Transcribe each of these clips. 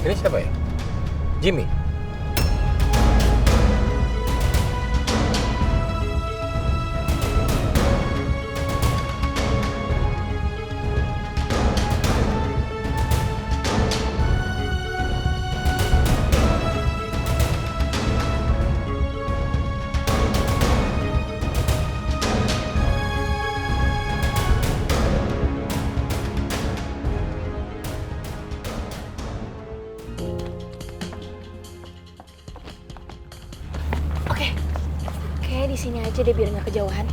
Ini siapa ya? Jimmy? Oke, di sini aja deh biar nggak kejauhan.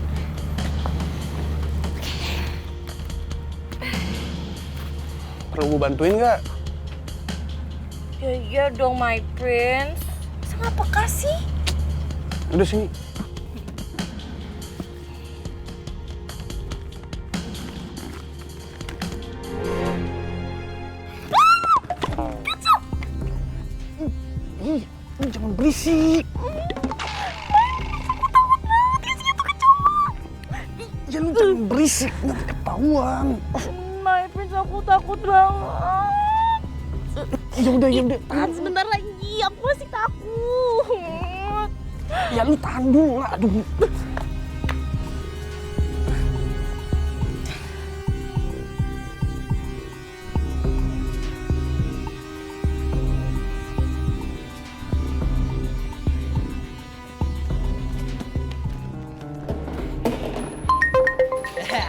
Perlu gue bantuin nggak? Ya iya dong, my prince. Masa nggak peka sih? Udah sini. Jangan berisik. Ya lu jangan berisik, nanti ketahuan. My prince, aku takut banget. Ya udah. Tahan sebentar lagi, aku masih takut. Ya lu tahan dulu lah, aduh.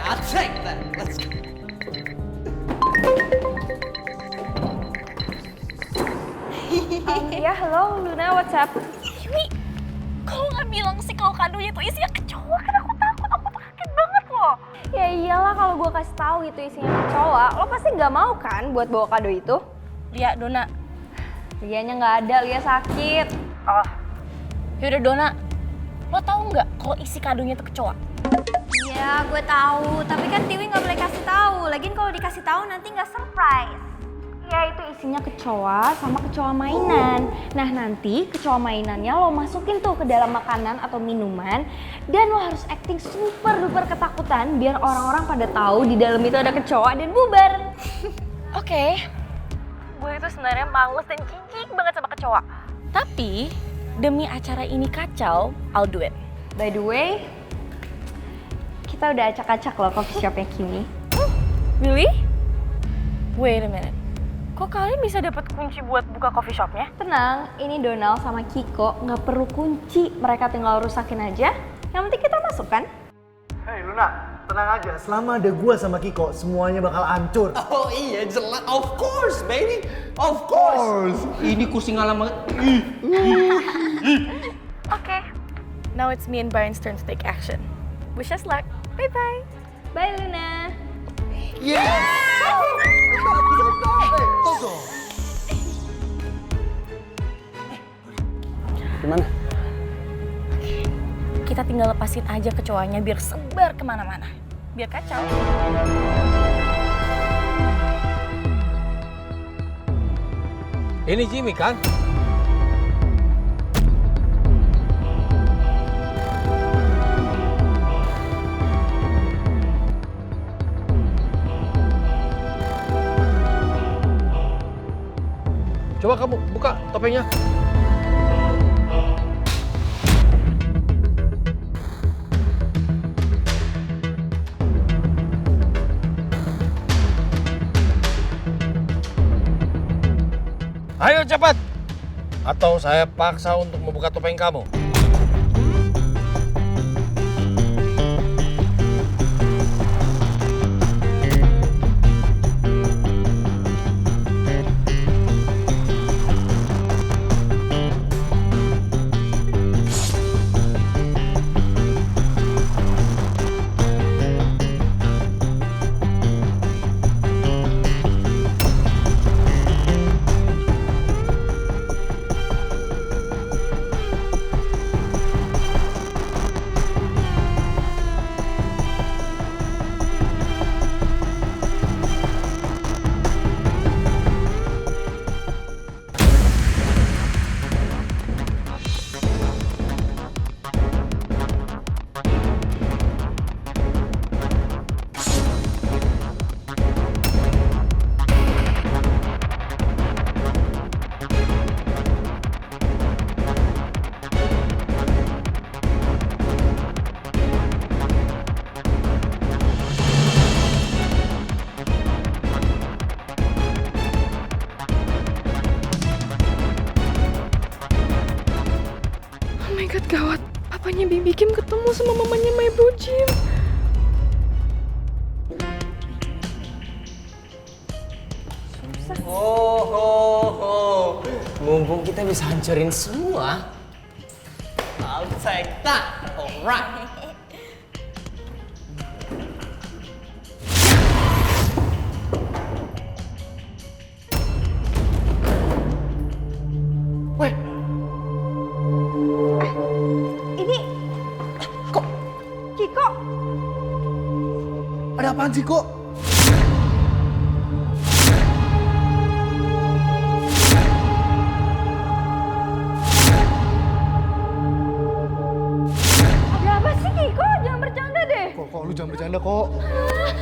I'll take that. Let's go. Ya, halo Luna, what's up? Yui, kau nggak bilang sih kalau kadonya itu isinya kecoa? Kan aku takut kaget banget loh. Ya iyalah, kalau gue kasih tahu itu isinya kecoa, lo pasti nggak mau kan buat bawa kado itu? Lia, Dona. Lianya nggak ada, Lia sakit. Oh, yaudah Dona, lo tahu nggak kalau isi kadonya itu kecoa? Iya, gue tahu. Tapi kan Tiwi nggak boleh kasih tahu. Lagian kalau dikasih tahu nanti nggak surprise. Ya itu isinya kecoa sama kecoa mainan. Nah nanti kecoa mainannya lo masukin tuh ke dalam makanan atau minuman. Dan lo harus acting super duper ketakutan biar orang-orang pada tahu di dalam itu ada kecoa dan bubar. Oke. Gue itu sebenarnya males dan jijik banget sama kecoa. Tapi demi acara ini kacau, I'll do it. By the way, kita udah acak-acak loh coffee shopnya Kimi. Really? Wait a minute. Kok kalian bisa dapat kunci buat buka coffee shopnya? Tenang, ini Donald sama Kiko nggak perlu kunci. Mereka tinggal rusakin aja. Yang penting kita masuk kan? Hei Luna, tenang aja. Selama ada gua sama Kiko, semuanya bakal hancur. Oh iya, jelas. Of course, baby. Of course. Ini kursi ngalam banget. Okay. Now it's me and Brian's turn to take action. Wish us luck. Bye-bye. Bye, Luna. Yes! Gimana? Kita tinggal lepasin aja kecoanya biar sebar kemana-mana. Biar kacau. Ini Jimmy kan? Coba kamu buka topengnya. Ayo cepat! Atau saya paksa untuk membuka topeng kamu. Gawat, papanya Bibi Kim ketemu sama mamanya My Bro Jim. Oh. Mumpung kita bisa hancurin semua. I'll take that. Alright. Weh, Ini kok Kiko. ada apaan sih kok? Ada apa sih Kiko? Jangan bercanda deh. Kok lu jangan bercanda kok.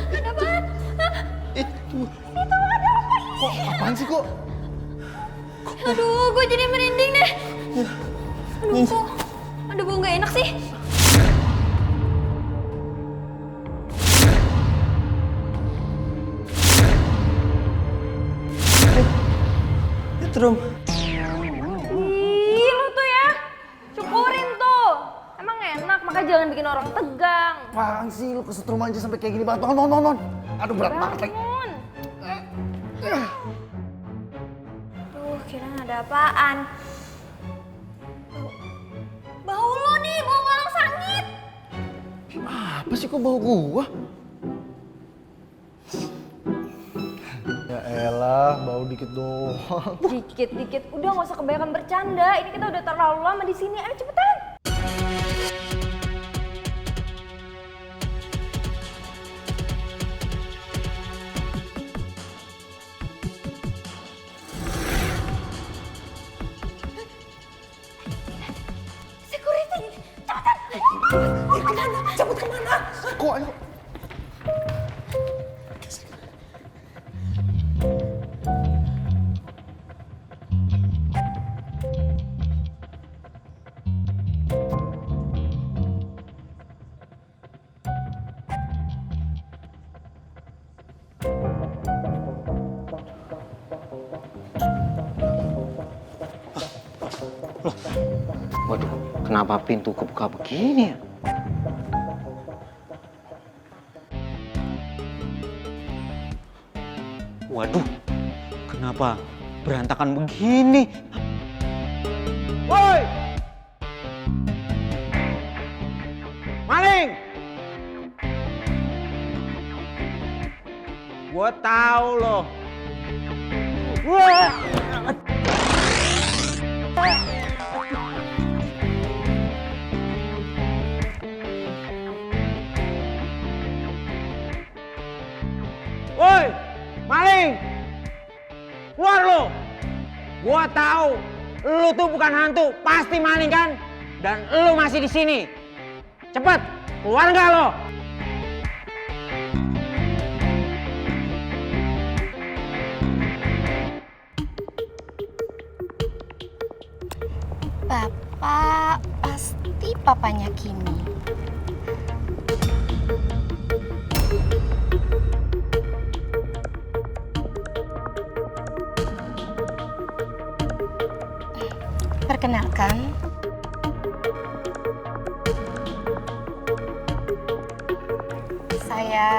Ada apaan? Itu Ada apa sih? kok apaan sih kok? Aduh, gue jadi merinding deh. Aduh, kok ada bau gak enak sih? Setrum. Ih, lu tuh ya. Syukurin tuh. Emang enak, maka jangan bikin orang tegang. Apaan sih lu kesetrum aja sampai kayak gini banget. Non. Aduh berat banget lagi. Bangun. Duh, kira ada apaan. Bau lo nih, bau walang sangit. Apa sih kok bau gua? Ya elah, bau dikit doang. Dikit-dikit, udah nggak usah kebanyakan bercanda. Ini kita udah terlalu lama di sini. Ayo cepetan. Security, cepetan. Kemana? Cabut kemana? Kok ayo. Waduh, kenapa pintu kebuka begini ya? Waduh, kenapa berantakan begini? Woi! Maling! Gua tahu loh. Wah! Woi, maling! Keluar lo! Gua tahu lu tuh bukan hantu, pasti maling kan? Dan lu masih di sini. Cepet, keluar nggak lo? Bapak pasti papanya Kimi. Perkenalkan, saya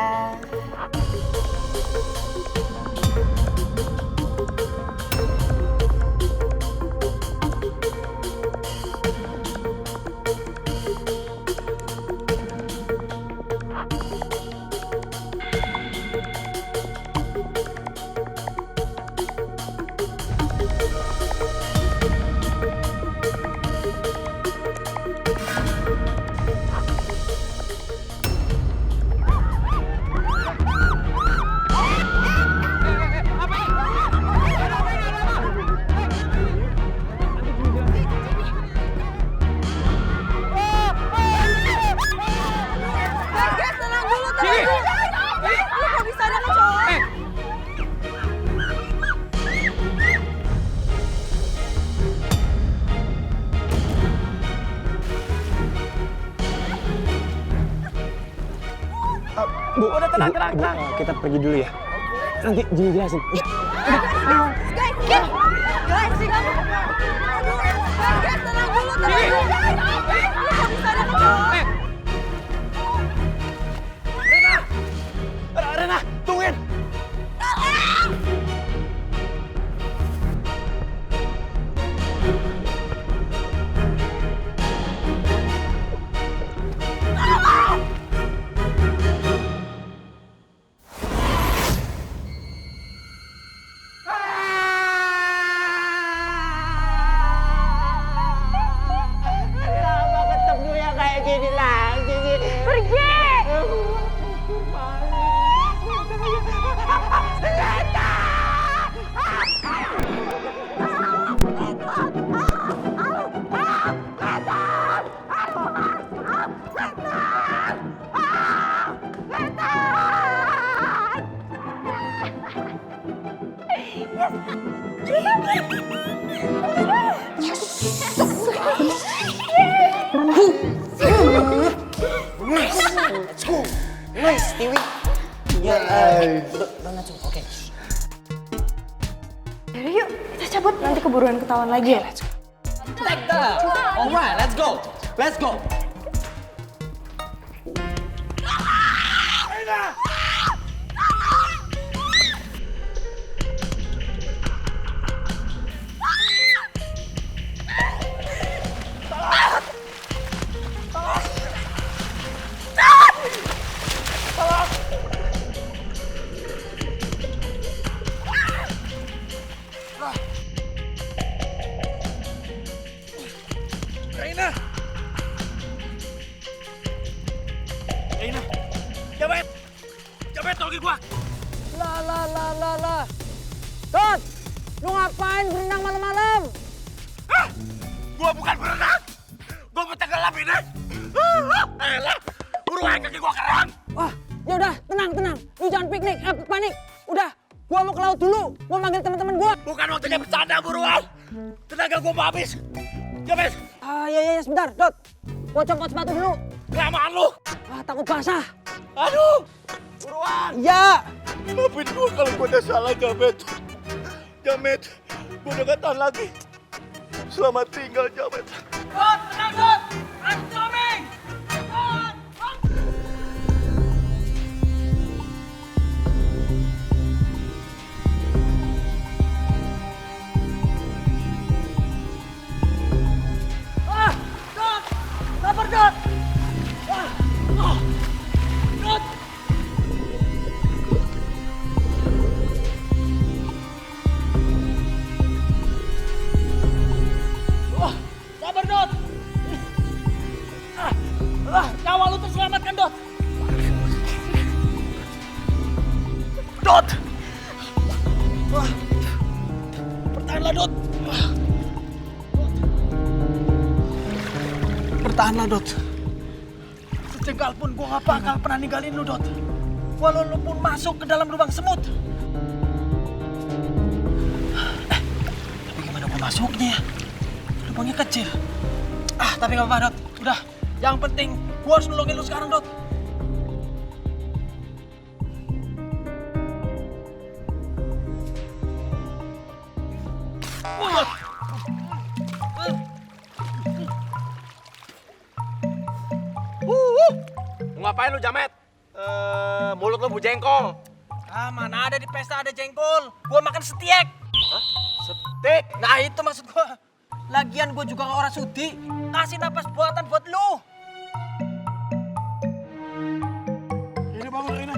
Bu, tenang. Kita pergi dulu ya. Nanti Jimmy jelasin. Guys, tenang dulu. let's go. Oke. Yaudah yuk, kita cabut. Nanti keburuan ketahuan lagi ya. Let's go. Alright, let's go. Let's go. Reina, Jamet, tolongin gua. Lah. Dot, lu ngapain berenang malam-malam? Hah? Gua bukan berenang, gua tenggelam ini. Elah, buruan kaki gua kering. Wah, ya udah, tenang. Lu jangan panik. Udah, gua mau ke laut dulu. Gua manggil teman-teman gua. Bukan waktunya bercanda, buruan. Tenaga gua mau habis. Jamet, Iya, sebentar, Dot. Gua copot sepatu dulu. kelamaan lu. Takut basah. Aduh, buruan. Ya. Maafin gua kalau gua udah salah, Jamet. Jamet, gua udah gak tahan lagi. Selamat tinggal, Jamet. Dot, tenang, Dot. I'm coming. Dot. Sabar, Dot. Dot. Sabar, Dot. Nyawa lu terselamatkan, Dot. Dot! Bertahanlah, Dot. Bertahanlah, Dot. Sejengkal pun gua gak bakal pernah ninggalin lu, Dot. Walau lu pun masuk ke dalam lubang semut. Tapi gimana gua masuknya ya? Lubangnya kecil. Tapi gak apa-apa, Dot. Udah, yang penting gua harus nolongin lu sekarang, Dot. Ngapain lu, Jamet? Mulut lu bujengkol. Mana ada di pesta ada jengkol. Gua makan setiek. Hah? Stek? Nah itu maksud gua. Lagian gua juga orang sudi. Kasih napas buatan buat lu. Ini bangun, Reina.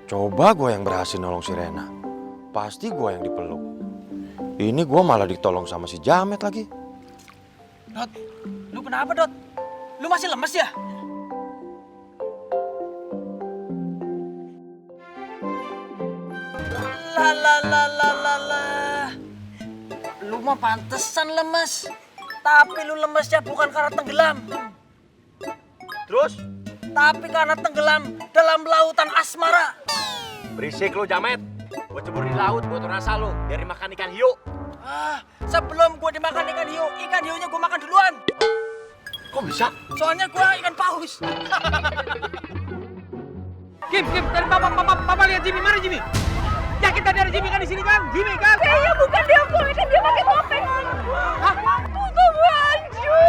Coba gue yang berhasil nolong si Rena. Pasti gue yang dipeluk. Ini gue malah ditolong sama si Jamet lagi. Dot, lu kenapa, Dot? Lu masih lemes ya? Lah. Lu mah pantesan lemes. Tapi lu lemesnya bukan karena tenggelam. Terus? Tapi karena tenggelam dalam lautan asmara. Berisik lu, Jamet. Gua cebur di laut buat rasa lu, biar dimakan ikan hiu. Sebelum gua dimakan ikan hiunya gua makan duluan. Kok bisa? Soalnya gua ikan paus. Kim, dari papa lihat Jimmy, mana Jimmy? Ya kita dari Jimmy kan di sini kan? Jimmy kan? Kayaknya bukan dia, Boy. Kan dia pakai topeng. Hah? Tutup baju.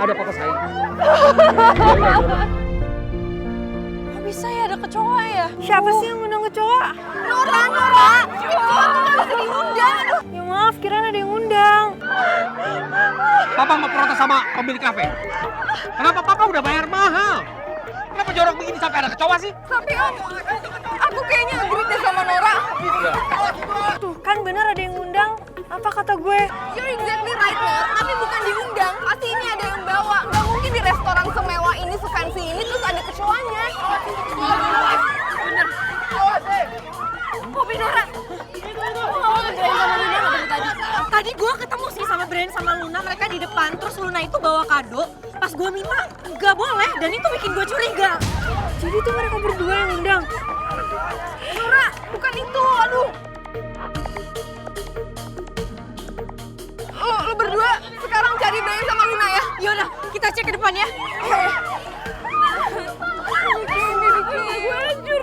Ada papa saya. Kok bisa ya ada kecoa ya? Siapa sih yang ngundang kecoa? Nora! Kecoa tuh gak bisa diundang. Ya maaf, kirain ada yang ngundang. Papa mau protes sama pemilik kafe. Kenapa papa udah bayar mahal? Kenapa jorok begini sampai ada kecoa sih? Tapi Om, aku kayaknya agree deh sama Nora. Tuh kan bener ada yang ngundang. Apa kata gue? You're exactly right, Nor. Tapi bukan diundang. Pasti ini ada yang bawa. Gak mungkin di restoran semewah ini, sefancy ini, terus ada kecoanya. Bener. Kopi Nora. Mau ngejelain sama dia, Tadi gue ketemu sih sama Brian sama Luna, mereka di depan. Terus Luna itu bawa kado. Pas gue minta, nggak boleh. Dan itu bikin gue curiga. Jadi tuh mereka berdua yang undang. Nora, bukan itu. Aduh. Lu berdua sekarang cari Brian sama Luna ya. Yaudah, kita cek ke depan ya. Gue hancur.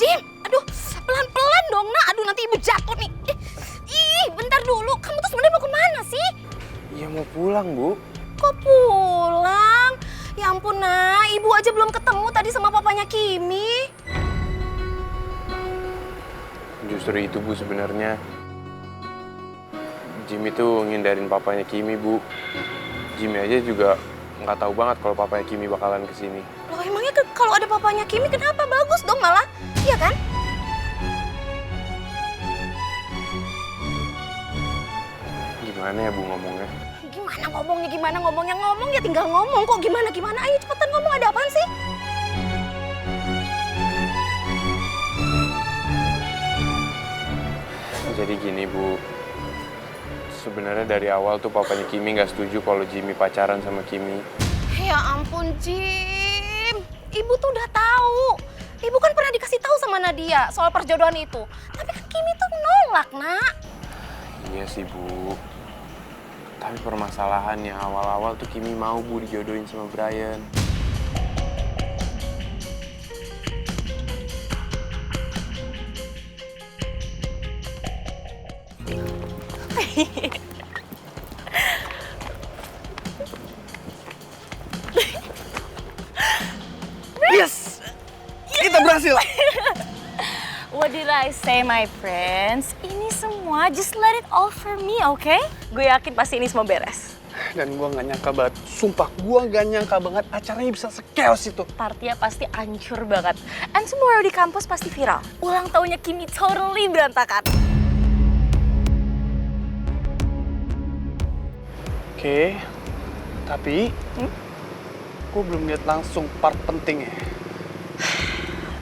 Jim, aduh, pelan-pelan dong, Nak. Aduh, nanti ibu jatuh nih. Ih, bentar dulu. Kamu tuh sebenarnya mau kemana sih? Ya mau pulang, Bu. Kok pulang? Ya ampun, Nak. Ibu aja belum ketemu tadi sama papanya Kimi. Justru itu, Bu, sebenarnya. Jimmy tuh ngindarin papanya Kimi, Bu. Jimmy aja juga nggak tahu banget kalau papanya Kimi bakalan kesini. Loh, emangnya kalau ada papanya Kimi kenapa? Bagus dong malah. Iya kan? Gimana ya, Bu, ngomongnya? Gimana ngomongnya? Ngomong ya tinggal ngomong kok. Gimana? Ayo cepetan ngomong, ada apaan sih? Jadi gini, Bu. Sebenarnya dari awal tuh papanya Kimi nggak setuju kalau Jimmy pacaran sama Kimi. Ya ampun, Jim. Ibu tuh udah tahu. Ibu kan pernah dikasih tahu sama Nadia soal perjodohan itu. Tapi kan Kimi tuh nolak, Nak. Iya sih, Bu. Tapi permasalahannya awal-awal tuh Kimi mau, Bu, dijodohin sama Brian. Yes! Kita berhasil! What did I say, my friends? Ini semua just let it all for me, okay? Gue yakin pasti ini semua beres. Dan gua nggak nyangka banget, sumpah gua nggak nyangka banget acaranya bisa se-chaos itu. Partinya pasti hancur banget. And tomorrow di kampus pasti viral. Ulang tahunnya Kimi totally berantakan. Oke, tapi gua belum lihat langsung part pentingnya.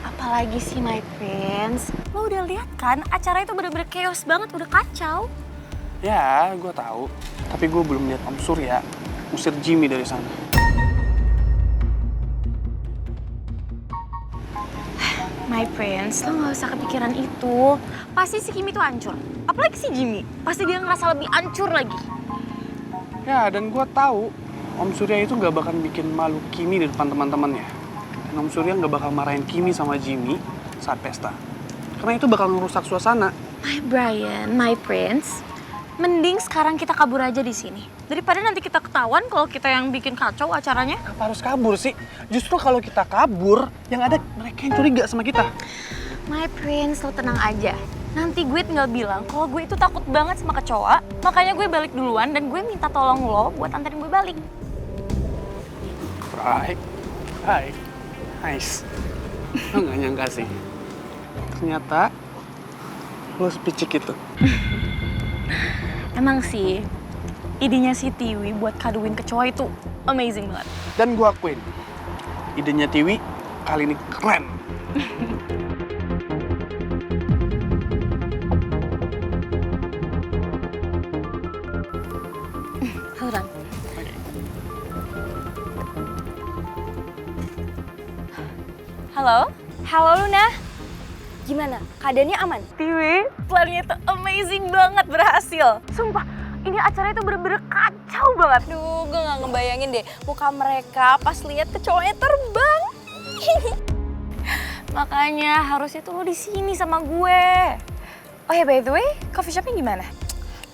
Apalagi sih, my friends? Lo udah lihat kan, acara itu bener-bener chaos banget, udah kacau. Ya, gua tahu. Tapi gua belum lihat Om Surya ngusir Jimmy dari sana. My friends, lo gak usah kepikiran itu. Pasti si Kimi tuh hancur. Apalagi si Jimmy, pasti dia ngerasa lebih hancur lagi. Ya, dan gua tahu Om Surya itu nggak bakal bikin malu Kimi di depan teman-temannya. Dan Om Surya nggak bakal marahin Kimi sama Jimmy saat pesta. Karena itu bakal ngerusak suasana. My Brian, my prince, mending sekarang kita kabur aja di sini. Daripada nanti kita ketahuan kalau kita yang bikin kacau acaranya. Kenapa harus kabur sih? Justru kalau kita kabur, yang ada mereka yang curiga sama kita. My prince, lo tenang aja. Nanti gue tinggal bilang kalau gue itu takut banget sama kecoa. Makanya gue balik duluan dan gue minta tolong lo buat anterin gue balik. Right. Hai. Nice. Lo nggak nyangka sih. Ternyata lo sepicik itu. Emang sih, idenya si Tiwi buat kaduin kecoa itu amazing banget. Dan gue akuin, idenya Tiwi kali ini keren. Hold on. Halo? Halo Luna. Gimana? Keadaannya aman? Tiwi, plannya itu amazing banget, berhasil. Sumpah, ini acara itu bener-bener kacau banget. Duh, gue gak ngebayangin deh muka mereka pas lihat kecoanya terbang. Makanya harusnya tuh lo di sini sama gue. Oh ya, by the way, coffee shopnya gimana?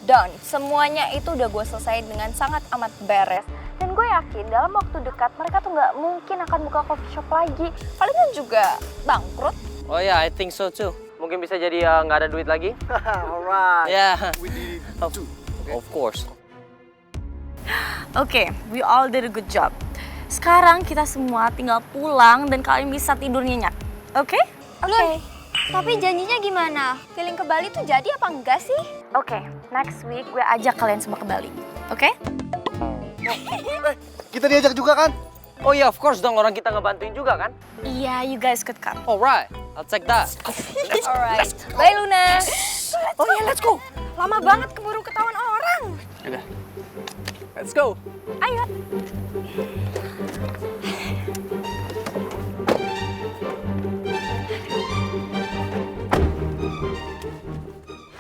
Done. Semuanya itu udah gue selesai dengan sangat amat beres. Dan gue yakin dalam waktu dekat mereka tuh nggak mungkin akan buka coffee shop lagi. Palingan juga bangkrut. Oh ya, I think so too. Mungkin bisa jadi nggak ada duit lagi. Alright. Yeah. Of course. Oke, we all did a good job. Sekarang kita semua tinggal pulang dan kalian bisa tidur nyenyak. Oke? Oke. Tapi janjinya gimana? Feeling ke Bali tuh jadi apa enggak sih? Oke, next week gue ajak kalian semua ke Bali. Oke? Kita diajak juga kan? Oh iya, of course dong, orang kita ngebantuin juga kan? Iya, you guys could come. Alright, I'll check that. Alright. Bye Luna. Oh iya, let's go. Lama banget keburu ketahuan orang. Udah. Let's go. Ayo.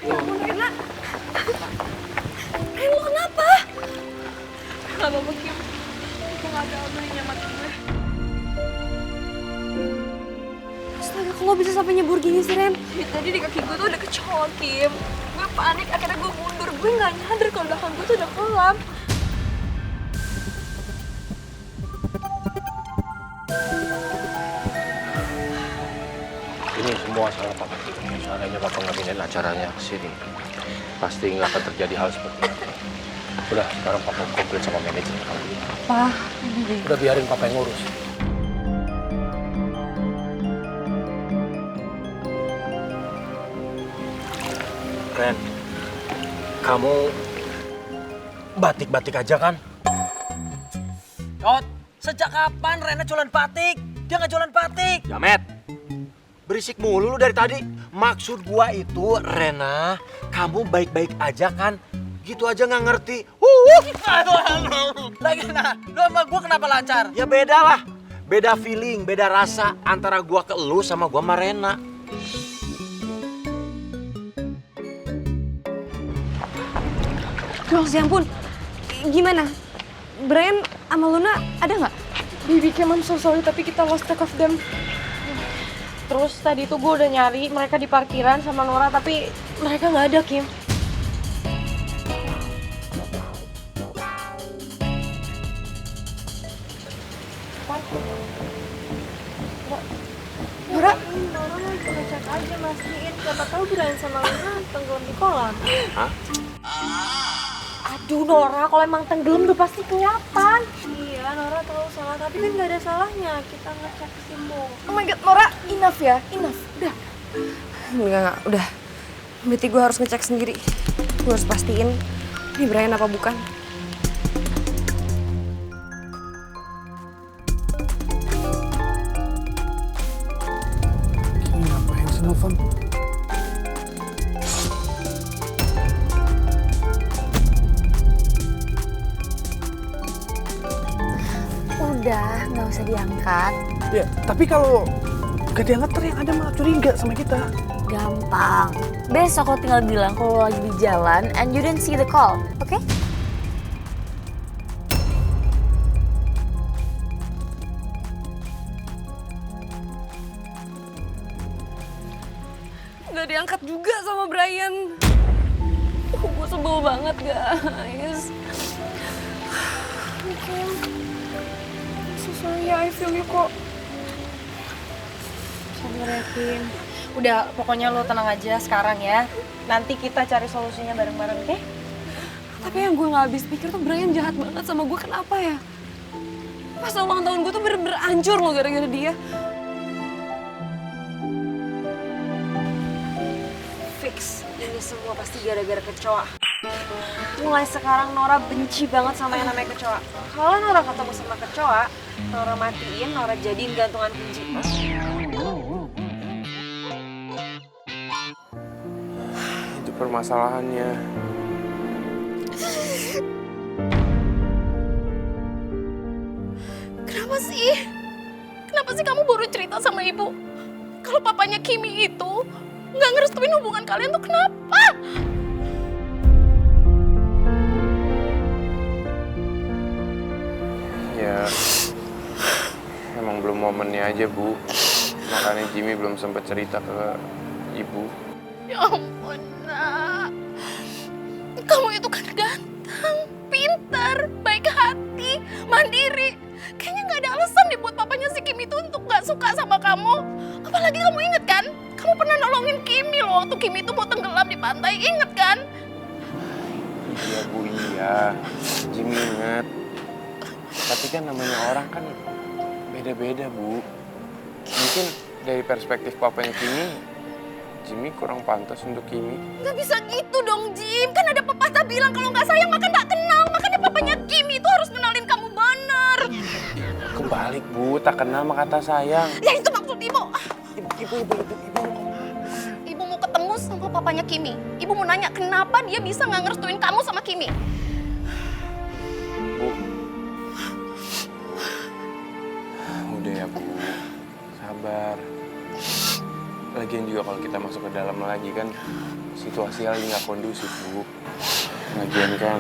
Ya ampun, Rena. Ren, lo kenapa? Gak apa-apa Kim. Aku gak ada apa yang nyamatin gue. Astaga, kalau bisa sampai nyebur gini sih, Ren. Ya, tadi di kaki gue tuh ada kecoa Kim. Gue panik, akhirnya gue mundur. Gue gak nyadar kalau belakang gue tuh udah kolam. Ini semua salah papa. Seandainya papa nggak pindahin acaranya ke sini, pasti nggak akan terjadi hal seperti itu. Udah, sekarang papa komplain sama manajer kamu. Pak, Udah biarin papa yang ngurus. Ren, kamu batik-batik aja kan? Yot, sejak kapan Rena jualan batik? Dia nggak jualan batik. Jamet, berisik mulu lu dari tadi. Maksud gua itu, Rena, kamu baik-baik aja kan? Gitu aja nggak ngerti. Lagi nah, lu sama gue kenapa lancar? Ya beda lah. Beda feeling, beda rasa antara gua ke lu sama gua sama Rena. ya ampun. Gimana? Brian sama Luna ada nggak? Baby Kim, I'm so sorry, tapi kita lost track of them. Terus tadi tuh gue udah nyari mereka di parkiran sama Nora, tapi mereka nggak ada, Kim. Nora? Nora mau ngecek aja, mastiin. Siapa tahu Brian sama Luna tenggelam di kolam. Hah? Aduh Nora, kalau emang tenggelam udah pasti kelihatan. Iya, Nora tahu salah, tapi kan nggak ada salahnya. Kita ngecek simbol. Oh my god, Nora, enough ya, enough. Udah. Enggak, udah. Berarti gue harus ngecek sendiri. Gue harus pastiin ini Brian apa bukan. Ini ngapain sih nelfon? Udah, nggak usah diangkat. Ya, tapi kalau gak diangkat ntar yang ada malah curiga sama kita. Gampang. Besok lo tinggal bilang kalau lo lagi di jalan and you didn't see the call, oke? Nggak diangkat juga sama Brian. Gue sebel banget, guys. So sorry ya, I feel you kok. Sabar ya, Kim. Udah, pokoknya lo tenang aja sekarang ya. Nanti kita cari solusinya bareng-bareng, oke? Tapi yang gue nggak habis pikir tuh Brian jahat banget sama gue. Kenapa ya? Pas ulang tahun gue tuh bener-bener hancur loh gara-gara dia. Fix, ini semua pasti gara-gara kecoa. Mulai sekarang Nora benci banget sama yang namanya kecoa. Kalau Nora ketemu sama kecoa, Nora matiin, Nora jadiin gantungan kunci. Itu permasalahannya. Kenapa sih? Kenapa sih kamu baru cerita sama ibu? Kalau papanya Kimi itu nggak ngerestuin hubungan kalian tuh kenapa? Ya, emang belum momennya aja, Bu. Makanya Jimmy belum sempat cerita ke Ibu. Ya ampun, Nak. Kamu itu kan ganteng, pintar, baik hati, mandiri. Kayaknya nggak ada alasan deh buat papanya si Kimi itu untuk nggak suka sama kamu. Apalagi kamu inget kan? Kamu pernah nolongin Kimi loh waktu Kimi itu mau tenggelam di pantai. Inget kan? Iya, Bu, iya. Jimmy inget. Tapi kan namanya orang kan beda-beda, Bu. Mungkin dari perspektif papanya Kimi, Jimmy kurang pantas untuk Kimi. Nggak bisa gitu dong, Jim. Kan ada pepatah bilang kalau nggak sayang maka nggak kenal. Makanya papa papanya Kimi itu harus kenalin kamu bener. Kebalik, Bu. Tak kenal maka kata sayang. Ya itu maksud Ibu. Ibu mau ketemu sama papanya Kimi. Ibu mau nanya kenapa dia bisa nggak ngerestuin kamu sama Kimi. Bu. Udah ya, Bu. Sabar. Lagian juga kalau kita masuk ke dalam lagi kan situasi lagi nggak kondusif, Bu. Lagian kan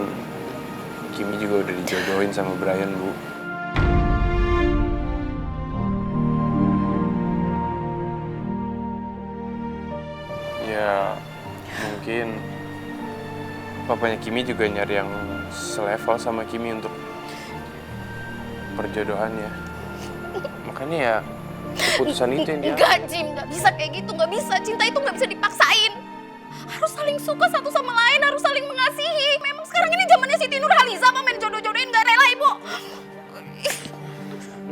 Kimi juga udah dijodohin sama Brian, Bu. Ya, mungkin papanya Kimi juga nyari yang selevel sama Kimi untuk perjodohannya. Makanya ya keputusan itu yang dia... Enggak, Jim. Nggak bisa kayak gitu. Nggak bisa. Cinta itu nggak bisa dipaksain. Harus saling suka satu sama lain. Harus saling mengasihi. Memang sekarang ini zamannya Siti Nurhaliza apa main jodoh-jodohin nggak rela, Ibu.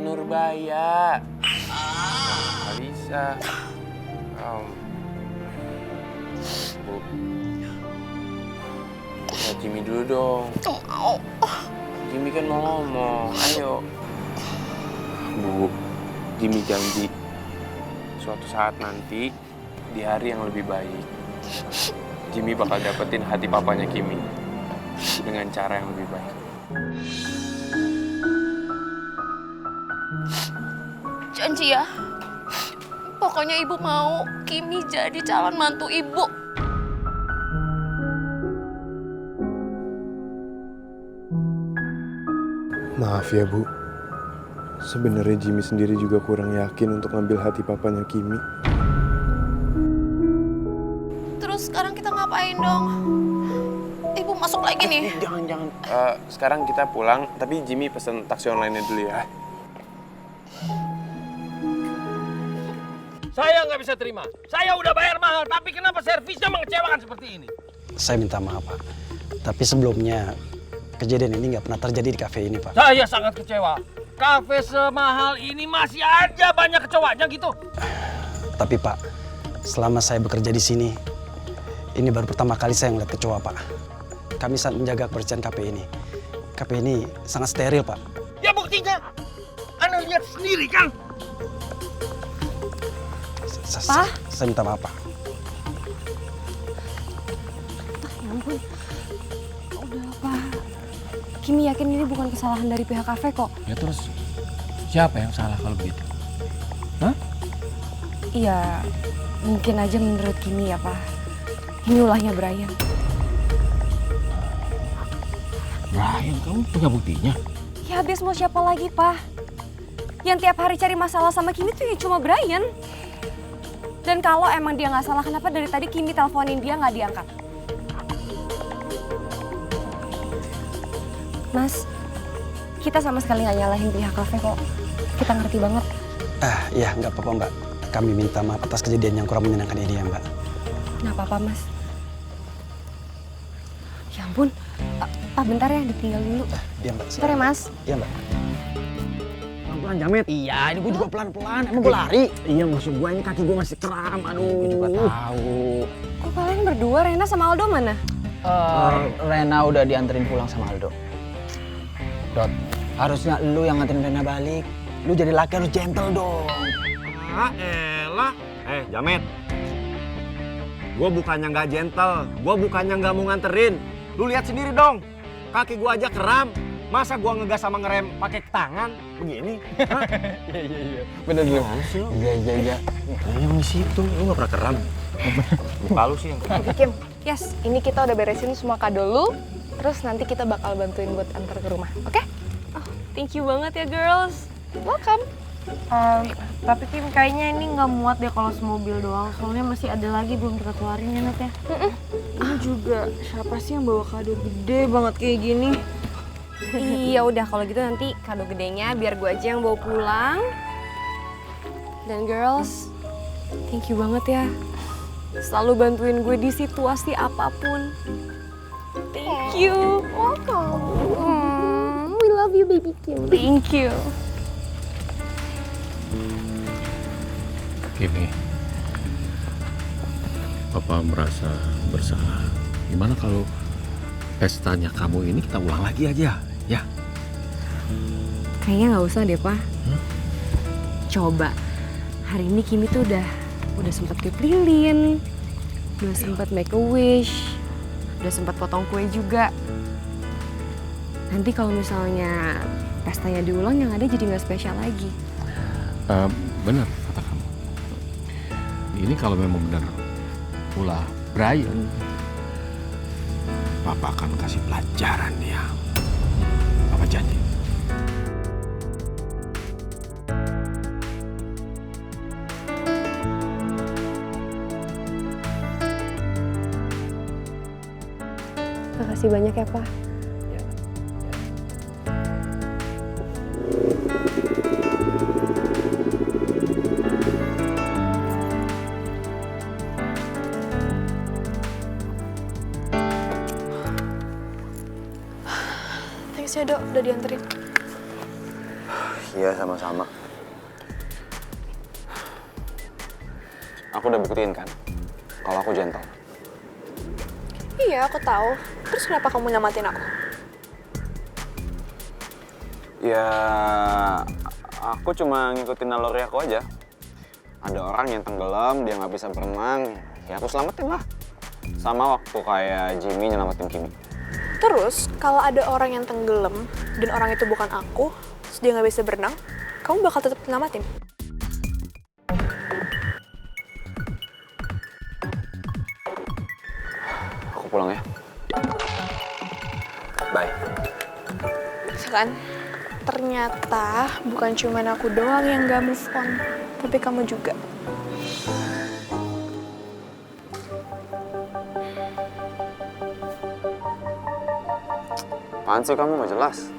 Nurbaya. Alisa. Bu. Ya, Jimmy dulu dong. Jimmy kan mau ngomong. Ayo. Bu, Jimmy janji suatu saat nanti di hari yang lebih baik Jimmy bakal dapetin hati papanya Kimi dengan cara yang lebih baik. Janji ya. Pokoknya Ibu mau Kimi jadi calon mantu Ibu. Maaf ya, Bu. Sebenarnya Jimmy sendiri juga kurang yakin untuk ngambil hati papanya Kimi. Terus sekarang kita ngapain dong? Ibu masuk lagi nih. Jangan. Sekarang kita pulang, tapi Jimmy pesen taksi online-nya dulu ya. Saya nggak bisa terima. Saya udah bayar mahal, tapi kenapa servisnya mengecewakan seperti ini? Saya minta maaf, Pak. Tapi sebelumnya, kejadian ini nggak pernah terjadi di kafe ini, Pak. Saya sangat kecewa. Kafe semahal ini masih aja banyak kecoanya gitu. Tapi, Pak, selama saya bekerja di sini, ini baru pertama kali saya ngeliat kecoa, Pak. Kami sangat menjaga kebersihan kafe ini. Kafe ini sangat steril, Pak. Ya buktinya, Anda lihat sendiri kan? Pak? Saya minta maaf, Pak. Ya ampun. Udah, Pak. Kimi yakin ini bukan kesalahan dari pihak kafe kok. Ya terus, siapa yang salah kalau begitu? Hah? Iya, mungkin aja menurut Kimi ya, Pak. Ini ulahnya Brian. Brian, kamu punya buktinya? Ya habis mau siapa lagi, Pak? Yang tiap hari cari masalah sama Kimi tuh ya cuma Brian. Dan kalau emang dia nggak salah, kenapa dari tadi Kimi teleponin dia nggak diangkat? Mas, kita sama sekali nggak nyalahin pihak kafe kok. Kita ngerti banget. Ya nggak apa-apa, Mbak. Kami minta maaf atas kejadian yang kurang menyenangkan ini ya, Mbak. Nggak apa-apa, Mas. Ya ampun, Pak bentar ya, ditinggal dulu. Iya, Mbak. Bentar ya, Mas. Iya, Mbak. Pelan-pelan, Jamet. Iya, ini gue juga pelan-pelan. Emang gue lari? Iya, maksud gue ini kaki gue masih kram. Aduh. Gue juga tahu. Kok kalian berdua, Rena sama Aldo mana? Rena udah dianterin pulang sama Aldo. Dot, harusnya lu yang nganterin Rena balik. Lu jadi laki harus gentle dong. Ah, elah. Jamet. Gue bukannya nggak gentle, gue bukannya nggak mau nganterin. Lu lihat sendiri dong, kaki gue aja kram. Masa gue ngegas sama ngerem pakai tangan begini? Iya. Bener dulu. Iya. Yang di situ, lu nggak pernah kram. Muka lu sih yang kram. Kim, yes, ini kita udah beresin semua kado lu. Terus nanti kita bakal bantuin buat antar ke rumah, oke? Oh, thank you banget ya, girls. Welcome. Tapi Kim kayaknya ini nggak muat deh kalau semobil doang. Soalnya masih ada lagi belum kita keluarin ya, Nat ya. Ini juga siapa sih yang bawa kado gede banget kayak gini? Iya udah kalau gitu nanti kado gedenya biar gue aja yang bawa pulang. Dan girls, thank you banget ya. Selalu bantuin gue di situasi apapun. Thank you. Welcome. We love you, baby Kim. Thank you. Kimi, Papa merasa bersalah. Gimana kalau pestanya kamu ini kita ulang lagi aja, Kayaknya nggak usah deh, Pak. Coba, hari ini Kimi tuh udah sempat tiup lilin, udah sempat make a wish, udah sempat potong kue juga. Nanti kalau misalnya pestanya diulang, yang ada jadi nggak spesial lagi. Benar kata kamu. Ini kalau memang benar ulah Brian, Papa akan kasih pelajaran dia. Papa janji. Makasih banyak ya, Pak. Thanks ya, Dok, udah dianterin. Iya, sama-sama. Aku udah buktiin kan, kalau aku gentle. Iya, aku tahu. Terus kenapa kamu nyamatin aku? Ya, aku cuma ngikutin naluri aku aja. Ada orang yang tenggelam, dia nggak bisa berenang, ya aku selamatin lah. Sama waktu kayak Jimmy nyelamatin Kimi. Terus, kalau ada orang yang tenggelam dan orang itu bukan aku, terus dia nggak bisa berenang, kamu bakal tetap nyelamatin? Aku pulang ya. Bye. Kan, ternyata bukan cuma aku doang yang gak move on, tapi kamu juga. Apaan sih kamu nggak jelas?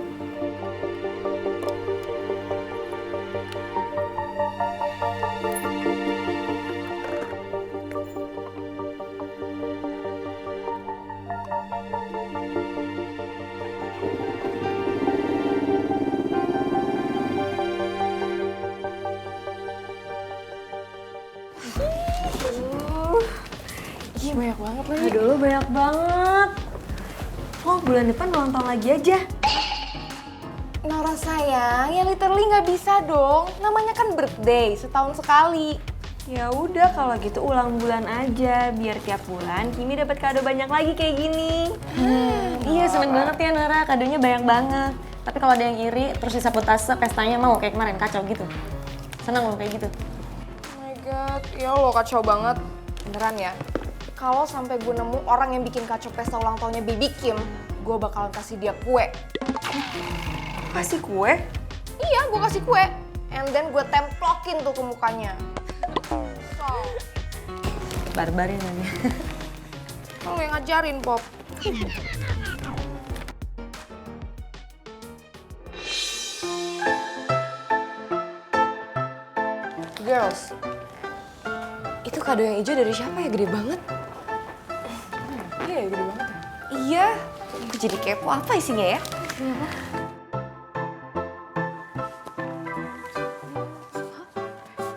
Banyak banget lagi. Aduh, banyak banget. Oh, bulan depan ulang tahun lagi aja. Nora sayang, ya literally nggak bisa dong. Namanya kan birthday, setahun sekali. Ya udah kalau gitu ulang bulan aja, biar tiap bulan Kimi dapat kado banyak lagi kayak gini. Iya, seneng banget ya Nora, kadonya banyak banget. Tapi kalau ada yang iri terus disabotase pestanya mau kayak kemarin kacau gitu. Seneng lo kayak gitu. Oh my god, ya lo kacau banget. Beneran ya. Kalau sampai gue nemu orang yang bikin kacau pesta ulang tahunnya Baby Kim, gue bakalan kasih dia kue. Kasih kue? Iya, gue kasih kue. And then gue templokin tuh ke mukanya. So, Barbarin namanya. lo yang ngajarin, Pop. Girls, itu kado yang hijau dari siapa ya? Gede banget. Iya, gede banget ya. Iya. Gue jadi kepo, apa isinya ya?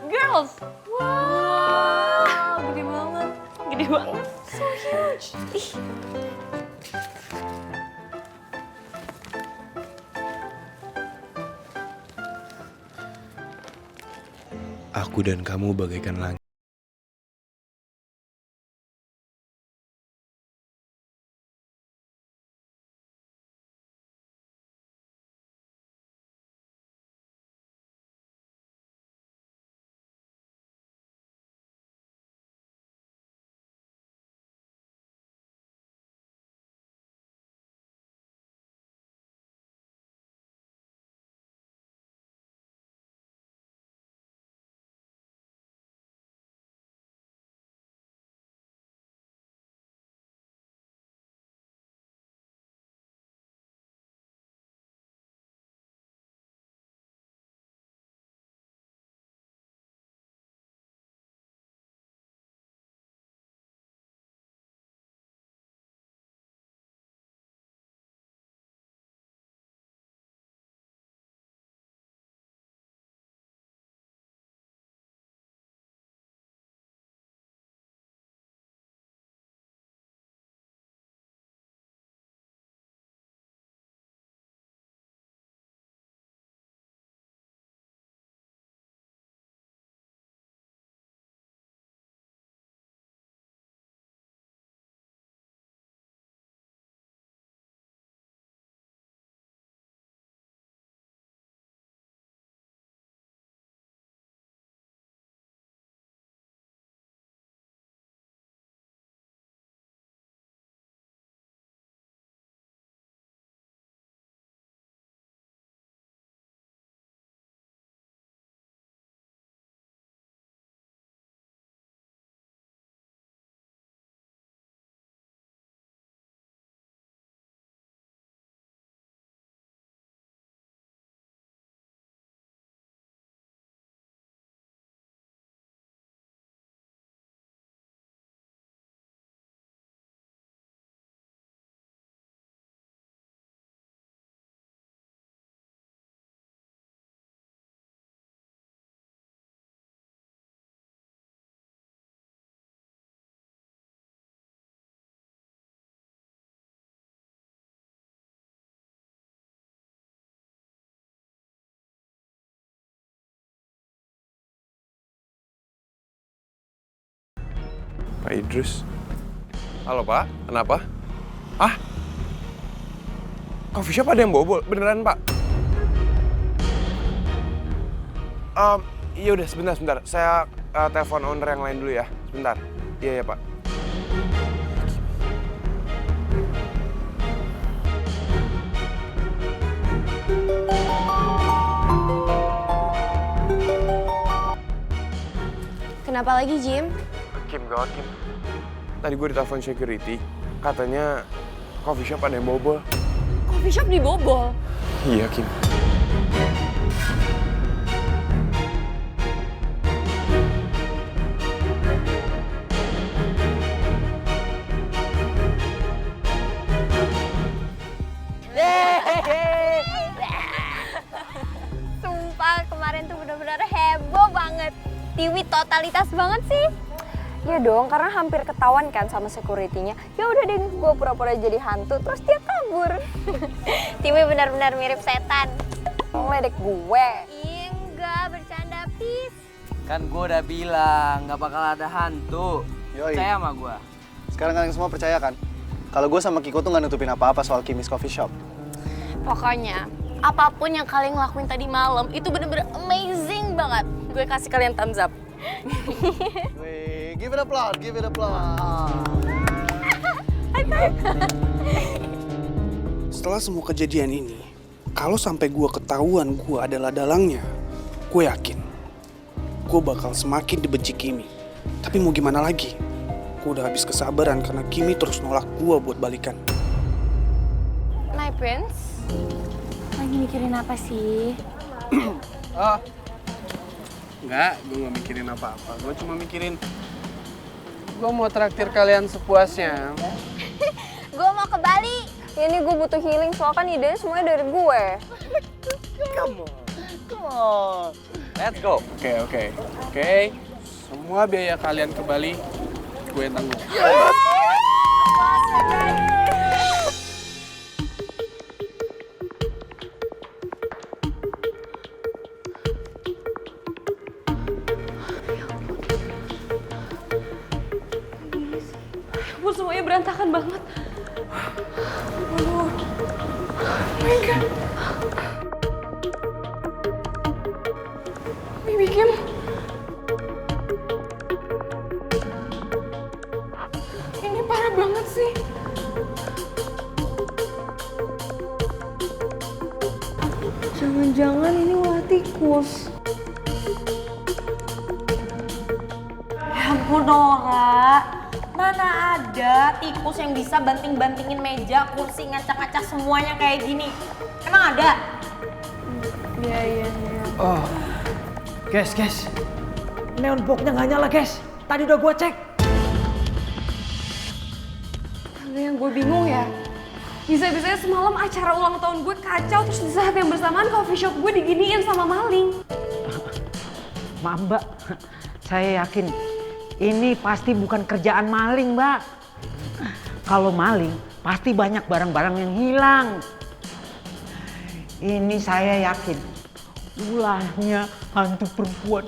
Girls! Wow, gede banget. Gede banget. So huge. Ih. Aku dan kamu bagaikan langit. Pak Idrus. Halo Pak, kenapa? Ah? Coffee shop ada yang bobol? Beneran Pak? Iya udah sebentar. Saya telepon owner yang lain dulu ya. Sebentar. Iya Pak. Kenapa lagi, Jim? Kim, gawat Kim. Tadi gue ditelepon security, katanya coffee shop ada yang bobol. Coffee shop dibobol? Iya Kim. Sumpah, kemarin tuh bener-bener heboh banget. Tiwi totalitas banget sih. Ya dong, karena hampir ketahuan kan sama security-nya. Ya udah deh, gue pura-pura jadi hantu, terus dia kabur. Tiwi benar-benar mirip setan. Ngeledek gue. Ih, enggak, bercanda, pis. Kan gue udah bilang nggak bakal ada hantu. Yoi. Percaya sama gue. Sekarang kalian semua percaya kan? Kalau gue sama Kiko tuh nggak nutupin apa-apa soal Kimmy's Coffee Shop. Pokoknya, apapun yang kalian ngelakuin tadi malam, itu bener-bener amazing banget. Gue kasih kalian thumbs up. Wih, give it applause, give it applause. Setelah semua kejadian ini, kalau sampai gue ketahuan gue adalah dalangnya, gue yakin gue bakal semakin dibenci Kimmy. Tapi mau gimana lagi? Gue udah habis kesabaran karena Kimmy terus nolak gue buat balikan. My Prince, lagi mikirin apa sih? Oh, enggak, gue gak mikirin apa-apa. Gue cuma mikirin gue mau traktir kalian sepuasnya. Gue mau ke Bali. Ini gue butuh healing, soalnya kan idenya semuanya dari gue. Come on. Let's go. Oke. Semua biaya kalian ke Bali, gue yang tanggung. Ampun, semuanya berantakan banget. Oh my God. Baby Kim. Ini parah banget sih. Jangan-jangan ini ulah tikus. Ya ampun, Nora. Mana ada tikus yang bisa banting-bantingin meja, kursi, ngacak-ngacak semuanya kayak gini? Emang ada? Iya. Oh, guys. Neon box-nya nggak nyala, guys. Tadi udah gua cek. Tapi yang gue bingung ya, bisa-bisanya semalam acara ulang tahun gue kacau, terus di saat yang bersamaan coffee shop gue diginiin sama maling. Maaf Mbak, saya yakin ini pasti bukan kerjaan maling, Mbak. Kalau maling, pasti banyak barang-barang yang hilang. Ini saya yakin, ulahnya hantu perempuan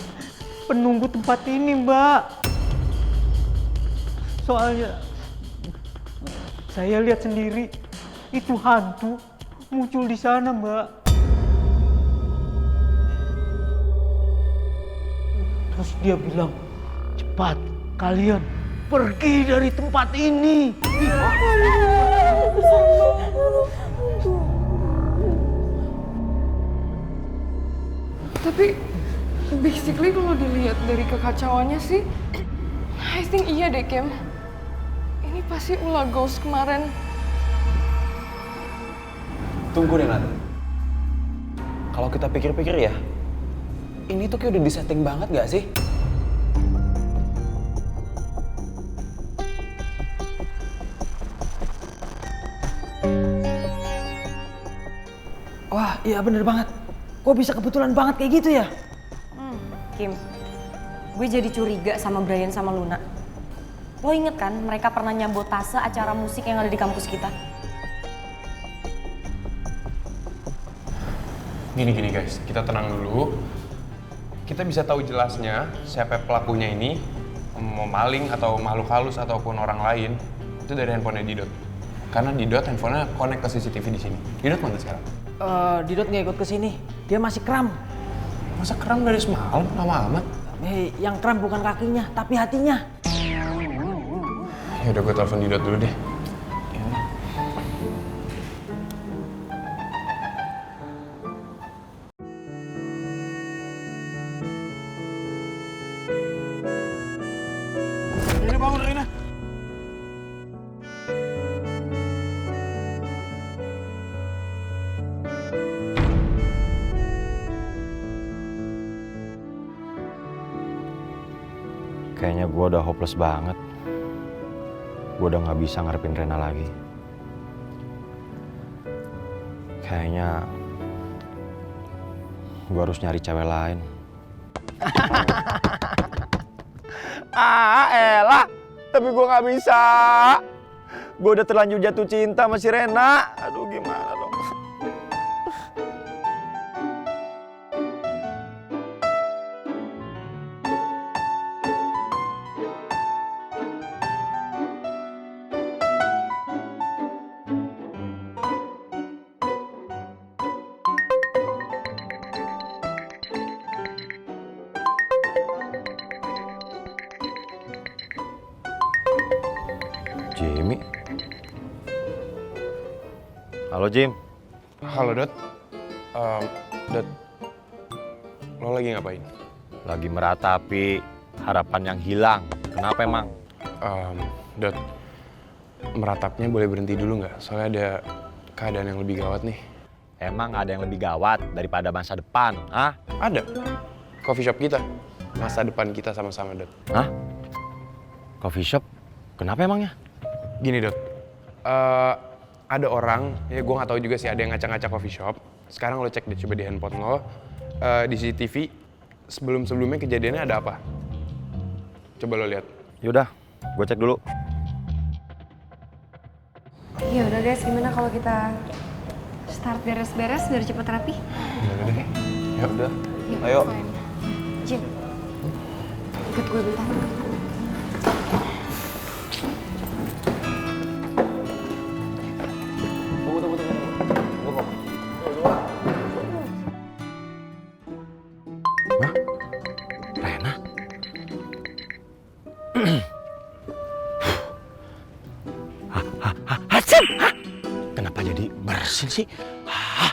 penunggu tempat ini, Mbak. Soalnya, saya lihat sendiri, itu hantu muncul di sana, Mbak. Terus dia bilang, cepat, kalian pergi dari tempat ini. Tapi basically kalau dilihat dari kekacauannya sih, I think iya deh Kim. Ini pasti ulah ghost kemarin. Tunggu deh, Nat. Kalau kita pikir-pikir ya, ini tuh kayak udah disetting banget gak sih? Wah, iya bener banget. Kok bisa kebetulan banget kayak gitu ya? Kim, gue jadi curiga sama Brian sama Luna. Lo inget kan mereka pernah nyabotase acara musik yang ada di kampus kita? Gini guys, kita tenang dulu. Kita bisa tahu jelasnya siapa pelakunya ini mau maling atau makhluk halus ataupun orang lain, itu dari handphonenya Didot. Karena Didot handphonenya connect ke CCTV di sini. Didot mana sekarang? Didot nggak ikut ke sini. Dia masih kram. Masa kram dari semalam? Lama amat. Yang kram bukan kakinya, tapi hatinya. Ya udah, gue telepon Didot dulu deh. Rina, bangun Rina. Kayaknya gue udah hopeless banget. Gue udah gak bisa ngarepin Rena lagi. Kayaknya gue harus nyari cewek lain. Elah, tapi gue gak bisa. Gue udah terlanjur jatuh cinta sama si Rena. Aduh, gimana dong? Jimmy. Halo Jim. Halo Dot. Dot, lo lagi ngapain? Lagi meratapi harapan yang hilang. Kenapa emang? Dot, meratapnya boleh berhenti dulu nggak? Soalnya ada keadaan yang lebih gawat nih. Emang ada yang lebih gawat daripada masa depan? Hah? Ada. Coffee shop kita. Masa depan kita sama-sama, Dot. Hah? Coffee shop? Kenapa emangnya? Gini Dot, ada orang, ya gue nggak tahu juga sih, ada yang ngacak-ngacak coffee shop. Sekarang lo cek deh coba di handphone lo, di CCTV, sebelum-sebelumnya kejadiannya ada apa? Coba lo lihat. Yaudah, gue cek dulu. Ya udah guys, gimana kalau kita start beres-beres biar cepet rapi? Udah deh. Ya udah. Ayo. Jim, ikut gue bentar. Rena? Hacim! Kenapa jadi bersin sih?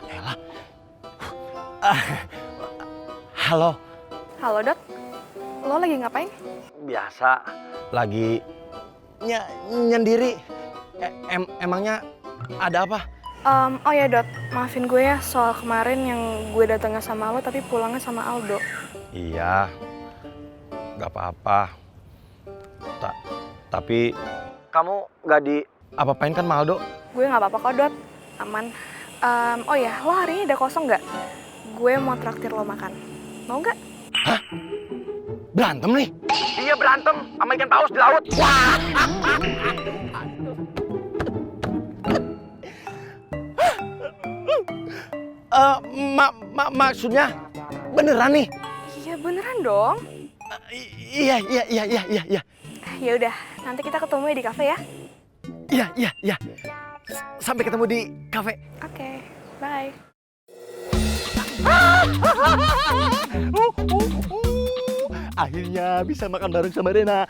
Elah. Halo. Halo Dot, lo lagi ngapain? Biasa. Lagi nyendiri. Emangnya ada apa? Oh ya Dot, maafin gue ya soal kemarin yang gue datangnya sama lo tapi pulangnya sama Aldo. Iya, gak apa-apa. Tapi kamu gak di-apa-apain kan sama Aldo? Gue gak apa-apa kok Dot, aman. Oh ya, lo hari ini udah kosong gak? Gue mau traktir lo makan, mau gak? Hah? Berantem nih? Iya berantem, sama ikan paus di laut. Wah! Maksudnya beneran nih? Iya beneran dong. Iya. Ya udah, nanti kita ketemu ya di kafe ya. Iya. Sampai ketemu di kafe. Oke, bye. Akhirnya bisa makan bareng sama Rena.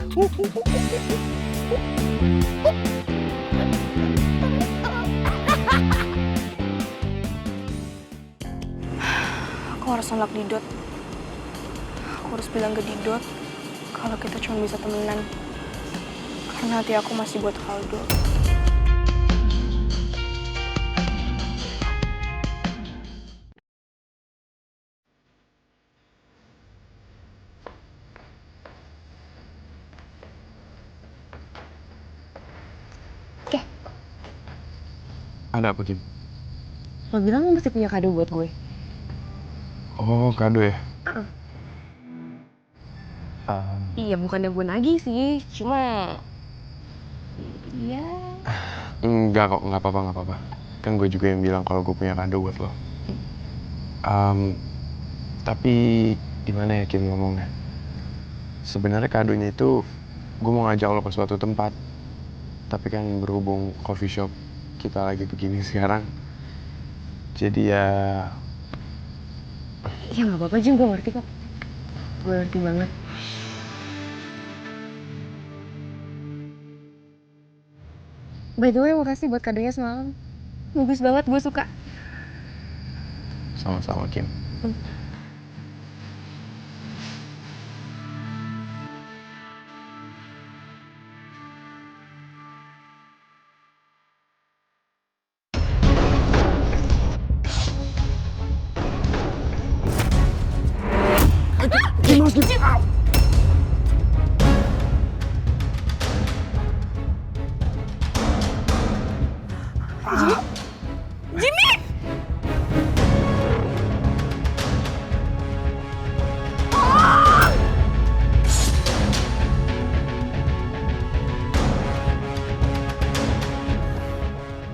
Aku harus nolak Didot. Aku harus bilang ke Didot kalau kita cuma bisa temenan. Karena hati aku masih buat Aldo. Oke. Ada apa, Kim? Lo bilang lo mesti punya kado buat gue. Oh, kado ya? Iya, bukannya gue nagih sih, cuma... Iya... Enggak kok, nggak apa-apa. Kan gue juga yang bilang kalau gue punya kado buat lo. Tapi gimana ya Kim ngomongnya? Sebenarnya kadonya itu gue mau ngajak lo ke suatu tempat. Tapi kan berhubung coffee shop kita lagi begini sekarang. Jadi ya... Ya nggak apa-apa Jim, gue ngerti kok. Gue ngerti banget. By the way, makasih buat kadonya semalam. Bagus banget, gue suka. Sama-sama Kim. Jimmy!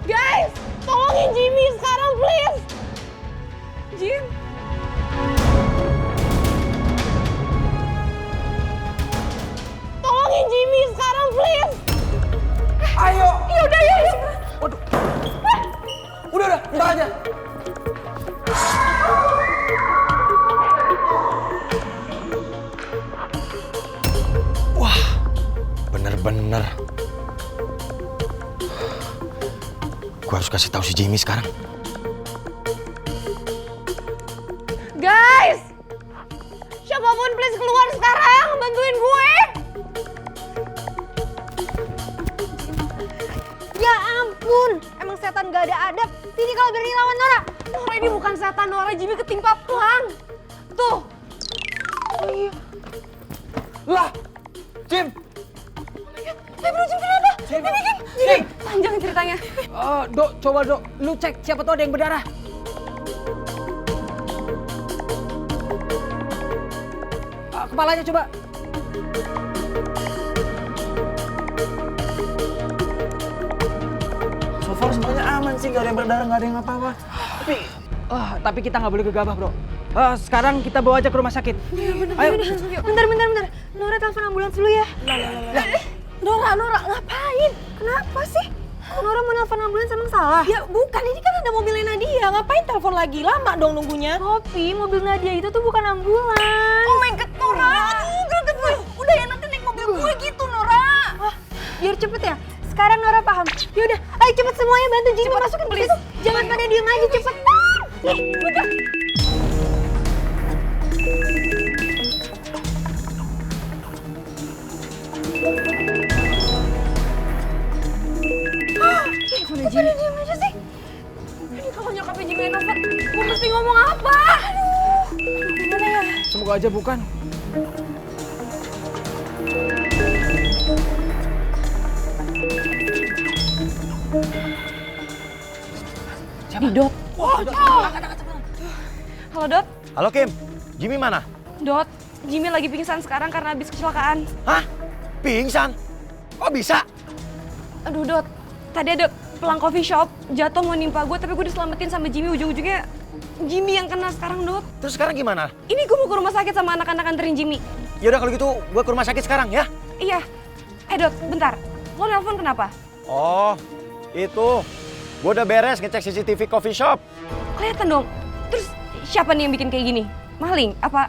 Guys, tolongin Jimmy sekarang, please! Jim? Tolongin Jimmy sekarang, please! Ayo! Yaudah, yuk! Waduh. Udah, ntar aja. Wah, bener-bener. Gue harus kasih tahu si Jimmy sekarang. Guys! Siapapun please keluar sekarang, bantuin gue! Ya ampun, emang setan gak ada adab. Sini kalau berani lawan Nora. Nora ini bukan setan, Nora Jimmy ketimpa pelang. Tuh. Oh iya. Lah, Jim. Bro, Jim kenapa? Ini Jim. Jim. Panjang ceritanya. Dok, coba Dok, lu cek siapa tuh ada yang berdarah. Kepalanya coba. So far semuanya aman sih, gak ada yang berdarah, gak ada yang apa-apa. Tapi kita nggak boleh gegabah, Bro. Sekarang kita bawa aja ke rumah sakit. Iya bener. Ayo. Bentar. Nora telepon ambulans dulu ya. Nora, ngapain? Kenapa sih? Kok Nora mau nelfon ambulans emang salah? Ya bukan, ini kan ada mobilnya Nadia. Ngapain telepon lagi? Lama dong nunggunya. Kopi, mobil Nadia itu tuh bukan ambulans. Oh my god, Nora. Aduh, greget gue. Udah ya, nanti naik mobil gue gitu, Nora. Biar cepet ya. Sekarang Nora paham. Yaudah, ayo cepet semuanya bantu Jimmy masukin ke situ. Jangan pada diem aja, cepet. Nih, udah. Udah diem aja sih. Ini kalau nyokapnya Jimmy nelfon, gue mesti ngomong apa? Aduh, gimana ya? Semoga aja bukan. Dot. Halo Dot. Halo Kim, Jimmy mana? Dot, Jimmy lagi pingsan sekarang karena habis kecelakaan. Hah? Pingsan? Kok bisa? Aduh Dot, tadi ada pelang coffee shop jatuh mau nimpa gue, tapi gue diselamatin sama Jimmy. Ujung-ujungnya Jimmy yang kena sekarang Dot. Terus sekarang gimana? Ini gue mau ke rumah sakit sama anak-anak anterin Jimmy. Yaudah kalau gitu gue ke rumah sakit sekarang ya. Iya. Dot, bentar. Lo nelpon kenapa? Oh, itu. Gue udah beres ngecek CCTV coffee shop. Kelihatan dong. Terus siapa nih yang bikin kayak gini? Maling? Apa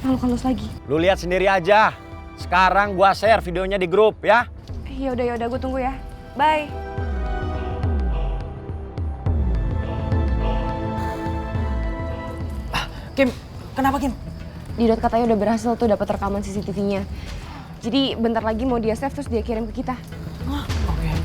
makhluk halus lagi? Lu lihat sendiri aja. Sekarang gua share videonya di grup ya. Yaudah, gue tunggu ya. Bye. Kim, kenapa Kim? Didot katanya udah berhasil tuh dapat rekaman CCTV-nya. Jadi bentar lagi mau dia save terus dia kirim ke kita. Oke.